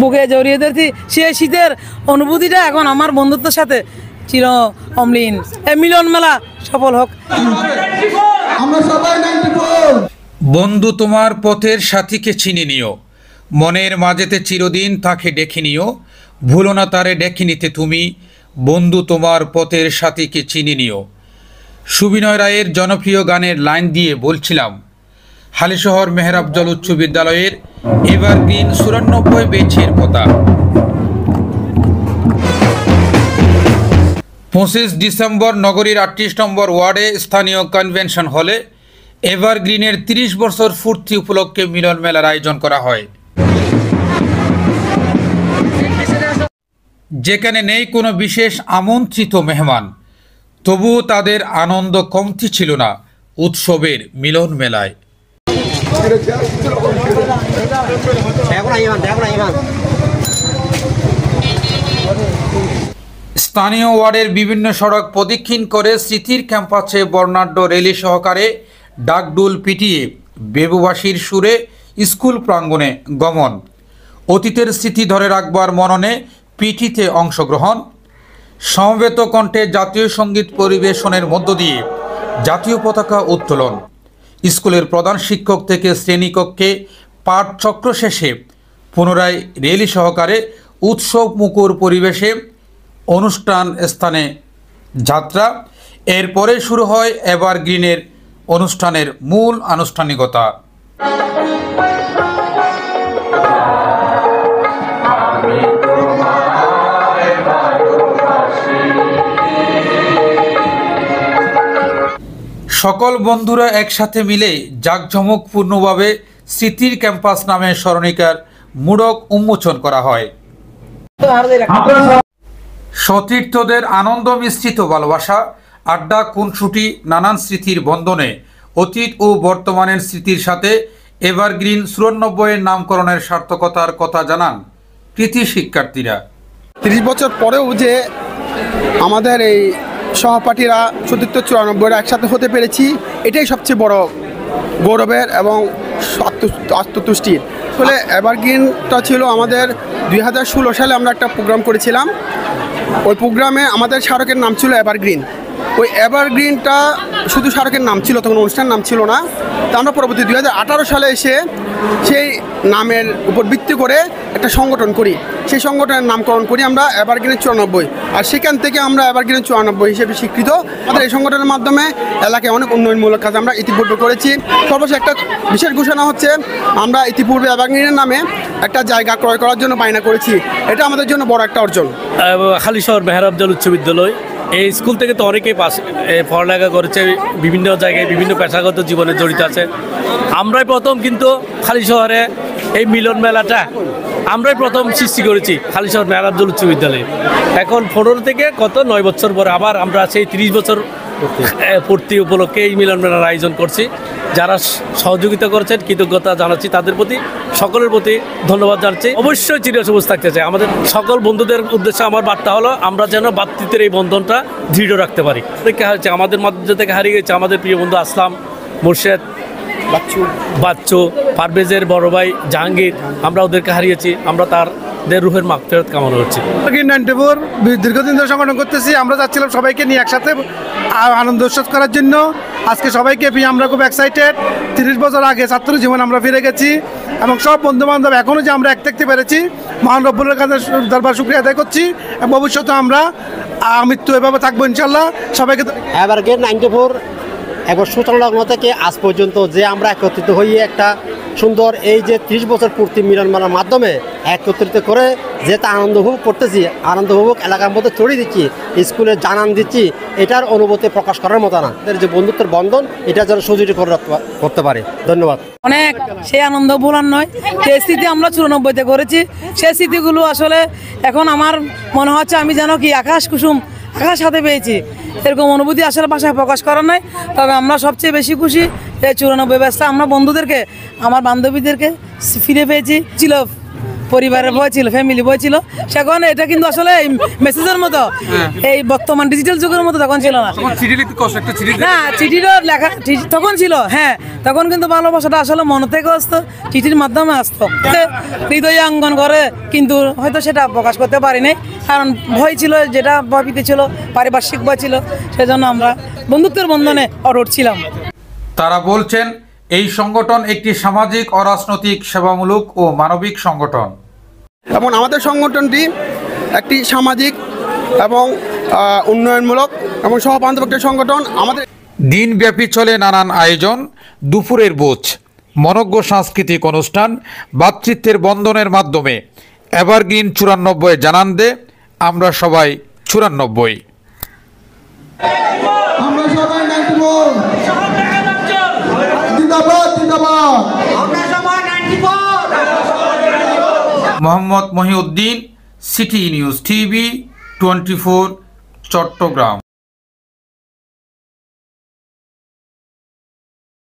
বুকে জড়িয়ে ধরছি। সেই শীতের অনুভূতিটা এখন আমার বন্ধুত্বের সাথে চির অমলিন। এই মিলন মেলা সফল হোক। বন্ধু তোমার পথের সাথীকে চিনি নিও, মনের মাঝেতে চিরদিন তাকে ডেকে নিও, ভুলো না তারে ডেকে নিতে তুমি, বন্ধু তোমার পথের সাথীকে চিনি নিও। সুবিনয় রায়ের জনপ্রিয় গানের লাইন দিয়ে বলছিলাম হালিশহর মেহরাবজল উচ্চ বিদ্যালয়ের এভারগ্রিন 94 বেচের কথা। 25 ডিসেম্বর নগরীর 38 নম্বর ওয়ার্ডে স্থানীয় কনভেনশন হলে এভারগ্রিনের 30 বছর পূর্তি উপলক্ষে মিলন মেলার আয়োজন করা হয়, যেখানে নেই কোনো বিশেষ আমন্ত্রিত মেহমান। তবুও তাদের আনন্দ কমতি ছিল না উৎসবের মিলন মেলায়। স্থানীয় ওয়ার্ডের বিভিন্ন সড়ক প্রদক্ষিণ করে স্মৃতির ক্যাম্পাসে বর্ণাঢ্য র্যালি সহকারে ডাকডুল পিটিয়ে বেবুবাসীর সুরে স্কুল প্রাঙ্গণে গমন, অতীতের স্মৃতি ধরে রাখবার মননে পিটিতে অংশগ্রহণ, সমবেত কণ্ঠে জাতীয় সঙ্গীত পরিবেশনের মধ্য দিয়ে জাতীয় পতাকা উত্তোলন, স্কুলের প্রধান শিক্ষক থেকে শ্রেণীকক্ষে পাঠচক্র শেষে পুনরায় র্যালি সহকারে উৎসব মুখর পরিবেশে অনুষ্ঠান স্থানে যাত্রা। এরপরে শুরু হয় এভারগ্রিনের অনুষ্ঠানের মূল আনুষ্ঠানিকতা। সকল বন্ধুরা একসাথে মিলে জাঁকজমকপূর্ণভাবে স্মৃতির ক্যাম্পাস নামে স্মরণিকার মোড়ক উন্মোচন করা হয়। সতীর্থদের আনন্দ মিশ্রিত ভালোবাসা, আড্ডা, খুনসুটি, নানান স্মৃতির বন্ধনে অতীত ও বর্তমানের স্মৃতির সাথে এভারগ্রিন 94 নামকরণের সার্থকতার কথা জানান কৃতি শিক্ষার্থীরা। 30 বছর পরেও যে আমাদের এই সহপাঠীরা সতীর্থ 94 একসাথে হতে পেরেছি, এটাই সবচেয়ে বড় গৌরবের এবং আত্মতুষ্টির। আসলে এভারগ্রিনটা ছিল আমাদের 2016 সালে আমরা একটা প্রোগ্রাম করেছিলাম। ওই প্রোগ্রামে আমাদের স্মারকের নাম ছিল এভারগ্রিন। ওই এভারগ্রিনটা শুধু স্মারকের নাম ছিল, তখন অনুষ্ঠান নাম ছিল না। তা আমরা পরবর্তী 2018 সালে এসে সেই নামের উপর ভিত্তি করে একটা সংগঠন করি, সেই সংগঠনের নামকরণ করি আমরা এভারগ্রিন 94। আর সেখান থেকে আমরা এভারগ্রিন 94 হিসেবে স্বীকৃত। আমাদের এই সংগঠনের মাধ্যমে এলাকায় অনেক উন্নয়নমূলক কাজ আমরা ইতিপূর্বে করেছি। সর্বশেষ একটা বিশেষ ঘোষণা হচ্ছে, আমরা ইতিপূর্বে এভারগ্রিনের নামে একটা জায়গা ক্রয় করার জন্য বায়না করেছি। এটা আমাদের জন্য বড় একটা অর্জন। হালিশহর মেহরাবজল উচ্চ বিদ্যালয়, এই স্কুল থেকে তো অনেকেই পড়ালেখা করেছে, বিভিন্ন জায়গায় বিভিন্ন পেশাগত জীবনে জড়িত আছে। আমরাই প্রথম কিন্তু হালিশহরে এই মিলন মেলাটা আমরাই প্রথম সৃষ্টি করেছি হালিশহর মেহরাবজল উচ্চ বিদ্যালয়ে। এখন 15 থেকে 9 বছর পরে আবার আমরা সেই 30 বছর পূর্তি উপলক্ষে এই মিলন মেলার আয়োজন করছি। যারা সহযোগিতা করেছেন কৃতজ্ঞতা জানাচ্ছি, তাদের প্রতি সকলের প্রতি ধন্যবাদ জানাচ্ছি। অবশ্যই চিরসবুজ থাকতে চাই। আমাদের সকল বন্ধুদের উদ্দেশ্যে আমার বার্তা হলো, আমরা যেন ভ্রাতৃত্বের এই বন্ধনটা দৃঢ় রাখতে পারি। আমাদের মধ্যে থেকে হারিয়ে গেছে আমাদের প্রিয় বন্ধু আসলাম, মুর্শেদ, বাচ্চু, পারভেজের বড় ভাই জাহাঙ্গীর, আমরা ওদেরকে হারিয়েছি। আমরা তাদের রুহের মাগফিরাত কামনা করছি। 94 দীর্ঘদিন ধরে সংগঠন করতেছি। আমরা যাচ্ছিলাম সবাইকে নিয়ে একসাথে আনন্দ উৎসব করার জন্য। আজকে সবাইকে পেয়ে আমরা খুব এক্সাইটেড। 30 বছর আগে ছাত্র জীবন আমরা ফিরে গেছি এবং সব বন্ধুবান্ধব এখনও যে আমরা এক থাকতে পেরেছি, মহান রব্বুলের কাছে দরবার শুকরিয়া আদায় করছি। এবং ভবিষ্যতে আমরা মৃত্যু এভাবে থাকবো ইনশাল্লাহ। সবাইকে এভারগ্রিন 94 একবার সূচনা থেকে আজ পর্যন্ত যে আমরা একত্রিত হয়ে একটা সুন্দর এই যে 30 বছর পূর্তি মিলন মেলার মাধ্যমে একত্রিত করে যেটা আনন্দ উপভোগ করতেছি, আনন্দ উপভোগ এলাকার মধ্যে ছড়িয়ে দিচ্ছি, স্কুলে জানান দিচ্ছি, এটার অনুভূতি প্রকাশ করার মতো না। এদের যে বন্ধুত্বের বন্ধন, এটা যেন সুযোগ করতে পারে। ধন্যবাদ। অনেক সেই আনন্দ ভোলার নয়, সেই স্মৃতি আমরা 94-তে করেছি। সেই স্মৃতিগুলো আসলে এখন আমার মনে হচ্ছে আমি যেন কি আকাশ কুসুম আকাশ হাতে পেয়েছি, এরকম অনুভূতি আসলে ভাষায় প্রকাশ করার নয়। তবে আমরা সবচেয়ে বেশি খুশি এই 94 ব্যাচটা আমরা বন্ধুদেরকে, আমার বান্ধবীদেরকে ফিরে পেয়েছি। ছিল পরিবারের বই ছিল, ফ্যামিলি বই ছিল। সেখন এটা কিন্তু আসলে এই মেসেজের মতো এই বর্তমান ডিজিটাল যুগের মতো তখন ছিল না। না, চিঠিরও লেখা তখন ছিল, হ্যাঁ তখন কিন্তু ভালোবাসাটা আসলে মন থেকে আসতো, চিঠির মাধ্যমে আসতো, হৃদয়ে অঙ্গন করে, কিন্তু হয়তো সেটা প্রকাশ করতে পারি নাই, কারণ ভয় ছিল, যেটা ভয়ভীতি ছিল, পারিপার্শ্বিক ভয় ছিল, সেজন্য আমরা বন্ধুত্বের বন্ধনে অটুট ছিলাম। তারা বলছেন এই সংগঠন একটি সামাজিক ও রাজনৈতিক সেবামূলক ও মানবিক সংগঠন এবং আমাদের সংগঠনটি একটি সামাজিক এবং উন্নয়নমূলক এবং সহবান্ধব একটি সংগঠন। আমাদের দিনব্যাপী চলে নানান আয়োজন, দুপুরের ভোজ, মনোজ্ঞ সাংস্কৃতিক অনুষ্ঠান, ভ্রাতৃত্বের বন্ধনের মাধ্যমে এভারগ্রিন 94 জানান দে আমরা সবাই 94। আমরা সবাই 94 জিন্দাবাদ জিন্দাবাদ আমরা সবাই 94। Mohammad Mohiuddin, City News TV 24, Chittagong.